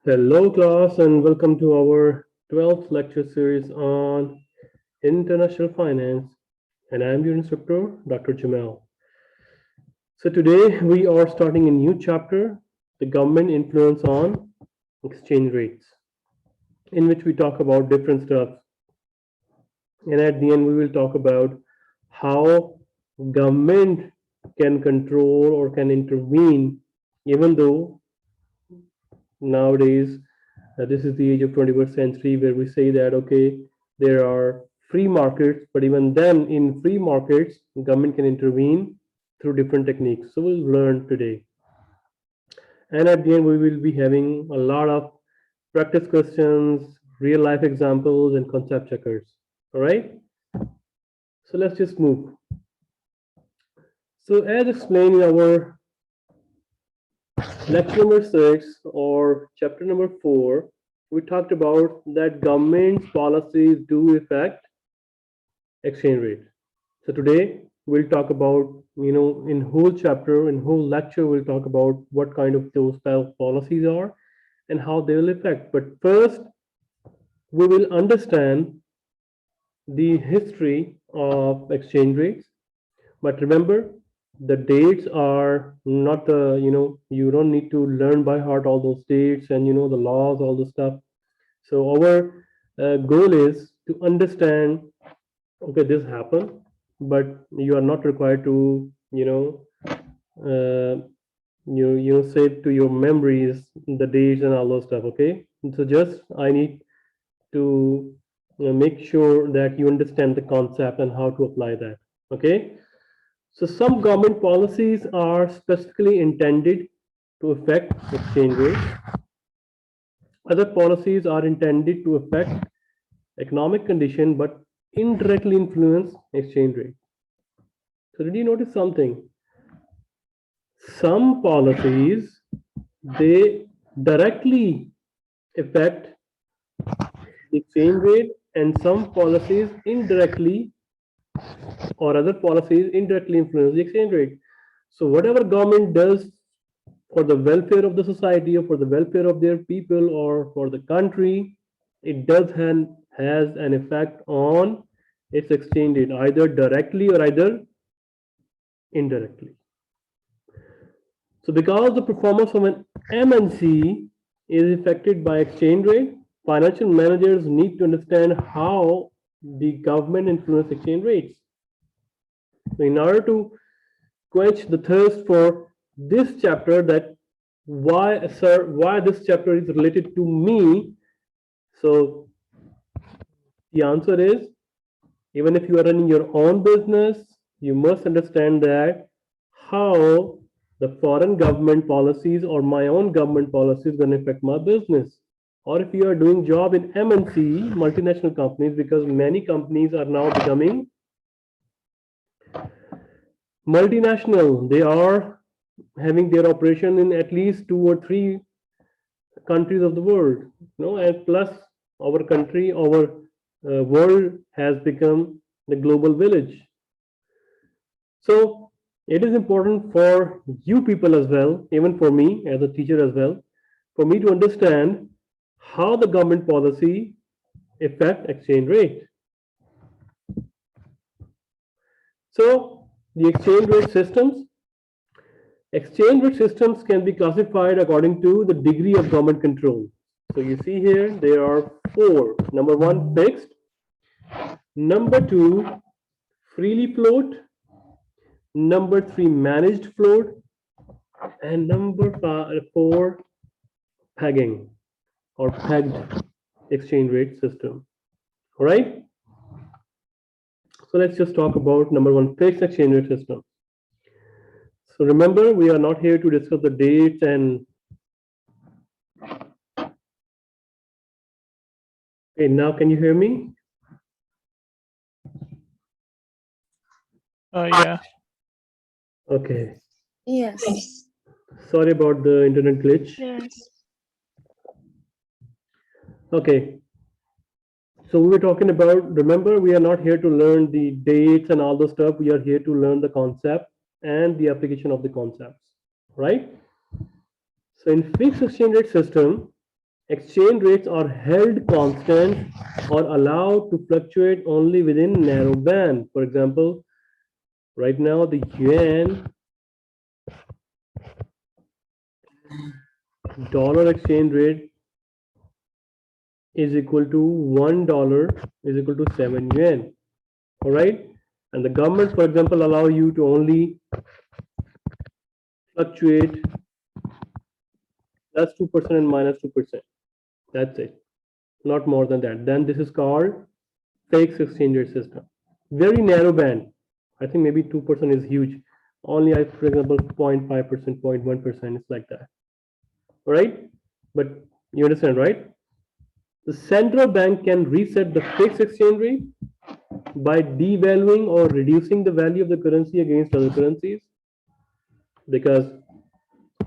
Hello, class, and welcome to our 12th lecture series on international finance. And I'm your instructor, Dr. Jamal. So, today we are starting a new chapter, the government influence on exchange rates, in which we talk about different stuff. And at the end, we will talk about how government can control or can intervene, even though nowadays this is the age of 21st century where we say that okay, there are free markets, but even then in free markets government can intervene through different techniques. So we'll learn today, and at the end we will be having a lot of practice questions, real life examples, and concept checkers. All right, so let's just move. So as explained in our lecture number 6 or chapter number 4, we talked about that government's policies do affect exchange rate. So today we'll talk about, in whole chapter, in whole lecture, we'll talk about what kind of those type of policies are and how they will affect. But first, we will understand the history of exchange rates. But remember, the dates are not the, you don't need to learn by heart all those dates and, the laws, all the stuff. So our goal is to understand, okay, this happened, but you are not required to, save to your memories the dates and all those stuff. Okay, so just I need to make sure that you understand the concept and how to apply that. Okay, so some government policies are specifically intended to affect exchange rate. Other policies are intended to affect economic condition but indirectly influence exchange rate. So did you notice something? Some policies, they directly affect the exchange rate, and some policies indirectly, or other policies indirectly influence the exchange rate. So whatever government does for the welfare of the society or for the welfare of their people or for the country, it does has an effect on its exchange rate, either directly or either indirectly. So because the performance of an MNC is affected by exchange rate, financial managers need to understand how the government influence exchange rates. So in order to quench the thirst for this chapter, that why, sir, why this chapter is related to me, so the answer is, even if you are running your own business, you must understand that how the foreign government policies or my own government policies going to affect my business. Or if you are doing job in MNC, multinational companies, because many companies are now becoming multinational. They are having their operation in at least 2 or 3 countries of the world, and plus our country, our world has become the global village. So it is important for you people as well, even for me as a teacher as well, for me to understand how the government policy affect exchange rate. So the exchange rate systems. Exchange rate systems can be classified according to the degree of government control. So you see here, there are 4. Number 1, fixed. Number 2, freely float. Number 3, managed float. And number 4, pegging or pegged exchange rate system. All right. So let's just talk about number 1, fixed exchange rate system. So remember, we are not here to discuss the dates and. Okay, now can you hear me? Yeah. Okay. Yes. Sorry about the internet glitch. Yes. Okay. So we were talking about, remember, we are not here to learn the dates and all the stuff. We are here to learn the concept and the application of the concepts, right? So in fixed exchange rate system, Exchange rates are held constant or allowed to fluctuate only within narrow band. For example, right now the yuan dollar exchange rate is equal to $1 is equal to 7 yuan. All right. And the government, for example, allow you to only fluctuate plus 2% and minus 2%. That's it. Not more than that. Then this is called fixed exchange rate system. Very narrow band. I think maybe 2% is huge. Only, for example, 0.5%, 0.1%. It's like that. All right. But you understand, right? The central bank can reset the fixed exchange rate by devaluing or reducing the value of the currency against other currencies, because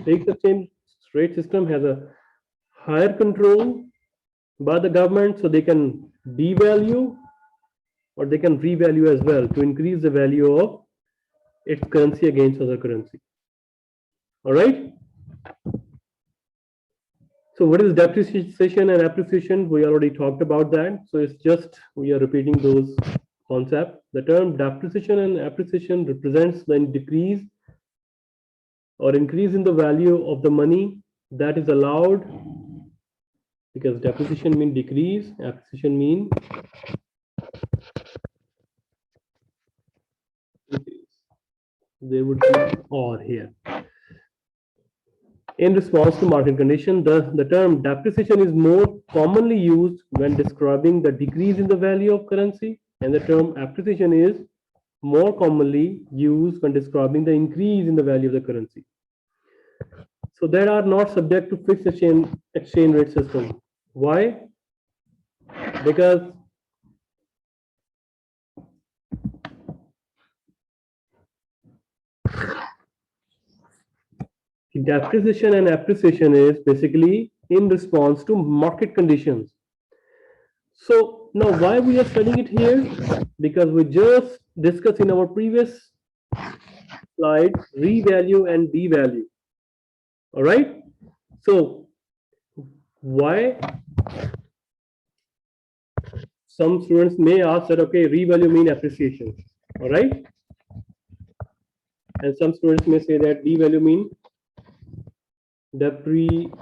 fixed exchange rate system has a higher control by the government, so they can devalue or they can revalue as well to increase the value of its currency against other currency. All right. So what is depreciation and appreciation? We already talked about that. So it's just we are repeating those concepts. The term depreciation and appreciation represents the decrease or increase in the value of the money that is allowed, because depreciation means decrease, appreciation means increase. There would be or here. In response to market condition, the term depreciation is more commonly used when describing the decrease in the value of currency, and the term appreciation is more commonly used when describing the increase in the value of the currency. So they are not subject to fixed exchange rate system. Why? Because depreciation and appreciation is basically in response to market conditions. So now why we are studying it here? Because we just discussed in our previous slide revalue and devalue. All right. So why some students may ask that, okay, revalue mean appreciation. All right. And some students may say that devalue mean depreciation.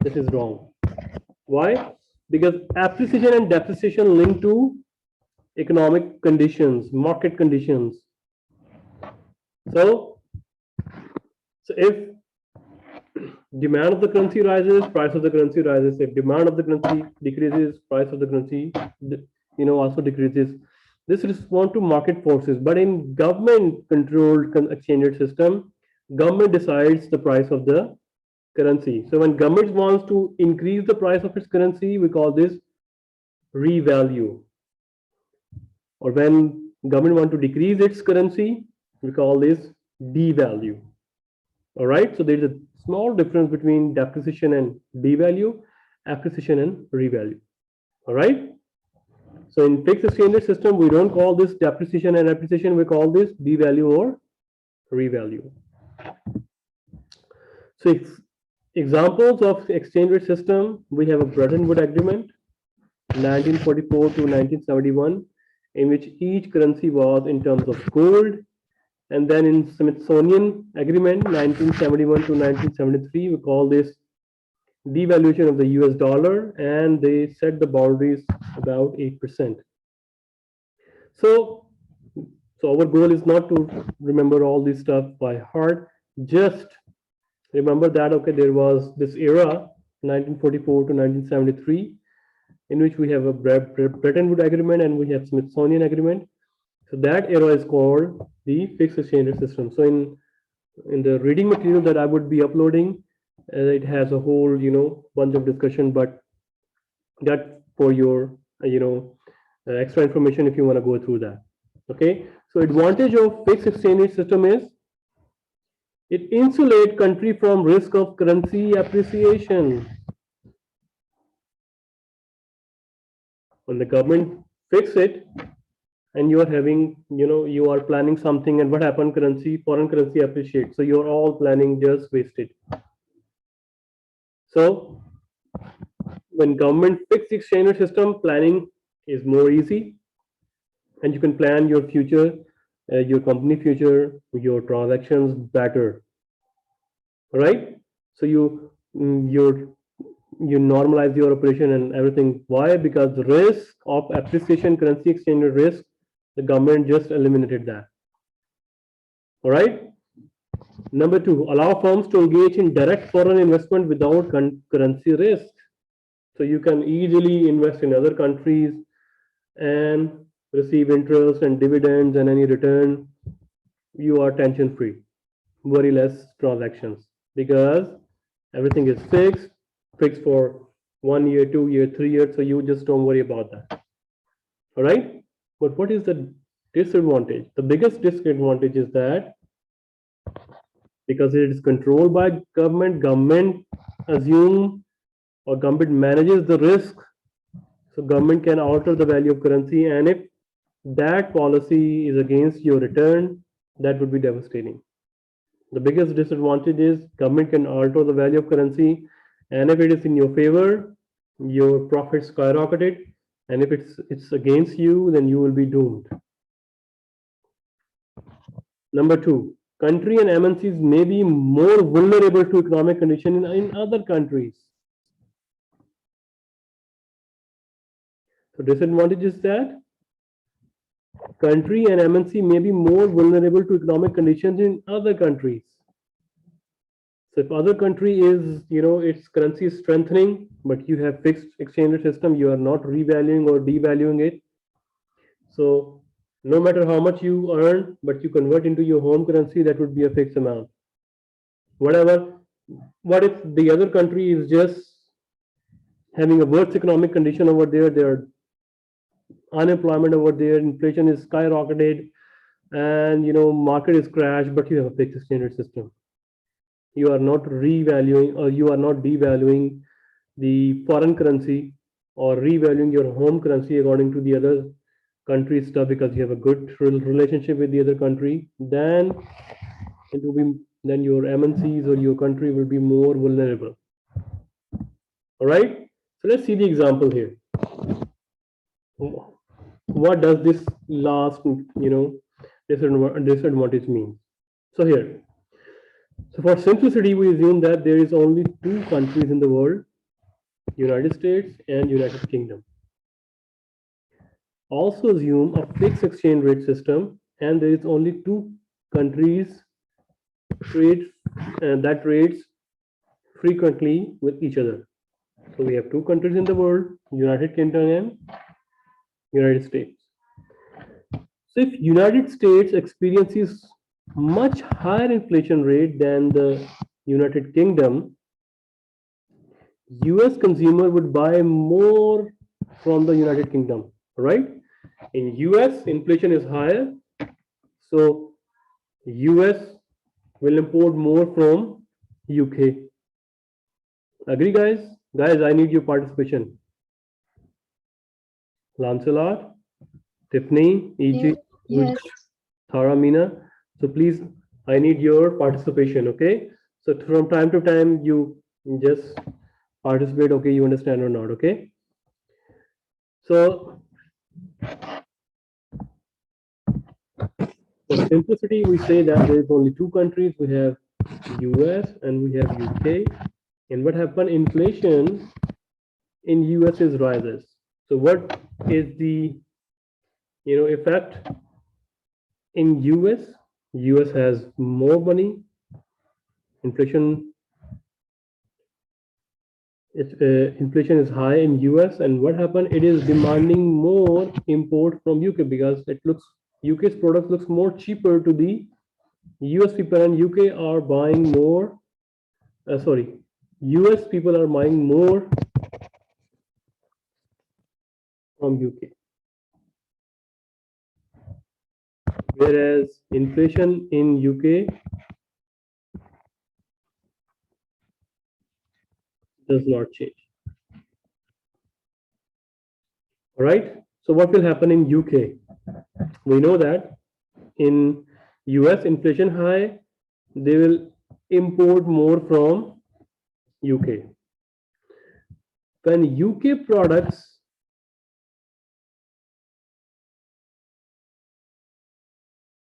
This is wrong. Why? Because appreciation and depreciation link to economic conditions, market conditions. So if demand of the currency rises, price of the currency rises. If demand of the currency decreases, price of the currency also decreases. This responds to market forces. But in government controlled exchange rate system, government decides the price of the currency. So when government wants to increase the price of its currency, we call this revalue. Or when government want to decrease its currency, we call this devalue. All right. So there's a small difference between depreciation and devalue, appreciation and revalue. All right. So in fixed exchange rate system, we don't call this depreciation and appreciation. We call this devalue or revalue. So examples of exchange rate system, we have a Bretton Woods Agreement, 1944 to 1971, in which each currency was in terms of gold. And then in Smithsonian Agreement, 1971 to 1973, we call this devaluation of the US dollar, and they set the boundaries about 8%. So our goal is not to remember all this stuff by heart. Just remember that, okay, there was this era, 1944 to 1973, in which we have a Bretton Woods Agreement and we have Smithsonian Agreement. So that era is called the fixed exchange rate system. So in the reading material that I would be uploading, it has a whole bunch of discussion, but that for your extra information if you want to go through that. Okay. So advantage of fixed exchange rate system is it insulates country from risk of currency appreciation. When the government fix it, and you are having, you are planning something, and what happened? Foreign currency appreciates. So you're all planning just wasted. So when government fixed exchange rate system, planning is more easy, and you can plan your future, your company future, your transactions better, right? So you normalize your operation and everything. Why? Because the risk of appreciation, currency exchange rate risk, the government just eliminated that. All right. Number two, allow firms to engage in direct foreign investment without currency risk. So you can easily invest in other countries and receive interest and dividends and any return. You are tension free, worry less transactions because everything is fixed for 1 year, 2 year, 3 years. So you just don't worry about that. All right. But what is the disadvantage? The biggest disadvantage is that because it is controlled by government assume or government manages the risk. So government can alter the value of currency, and if that policy is against your return, that would be devastating. The biggest disadvantage is government can alter the value of currency, and if it is in your favor, your profits skyrocketed, and if it's against you, then you will be doomed. Number two, country and MNCs may be more vulnerable to economic condition in other countries. So disadvantage is that country and MNC may be more vulnerable to economic conditions in other countries. So if other country is, its currency is strengthening, but you have fixed exchange rate system, you are not revaluing or devaluing it. So no matter how much you earn, but you convert into your home currency, that would be a fixed amount. Whatever. What if the other country is just having a worse economic condition over there? Their unemployment over there, inflation is skyrocketed, and market is crashed, but you have a fixed exchange rate system. You are not revaluing or you are not devaluing the foreign currency or revaluing your home currency according to the other country stuff because you have a good relationship with the other country. Then it will be then your MNCs or your country will be more vulnerable. All right. So let's see the example here. What does this last disadvantage mean? So here, so for simplicity, we assume that there is only two countries in the world, United States and United Kingdom. Also assume a fixed exchange rate system, and there is only two countries that trades frequently with each other. So we have two countries in the world, United Kingdom and United States. So if United States experiences much higher inflation rate than the United Kingdom, US consumer would buy more from the United Kingdom, right? In US, inflation is higher, so US will import more from UK. Agree, guys? Guys, I need your participation. Lancelot, Tiffany, EG, Yes. Thara, Mina. So please, I need your participation, okay? So from time to time, you just participate, okay? You understand or not, okay? So for simplicity, we say that there is only two countries. We have US and we have UK. And what happened? Inflation in US is rises. So what is the effect in US? US has more money. Inflation is high in US, and what happened? It is demanding more import from UK because UK's product looks more cheaper to the US people, and UK are buying more. US people are buying more from UK, whereas inflation in UK does not change. All right. So what will happen in UK? We know that in US inflation high, they will import more from UK. when UK products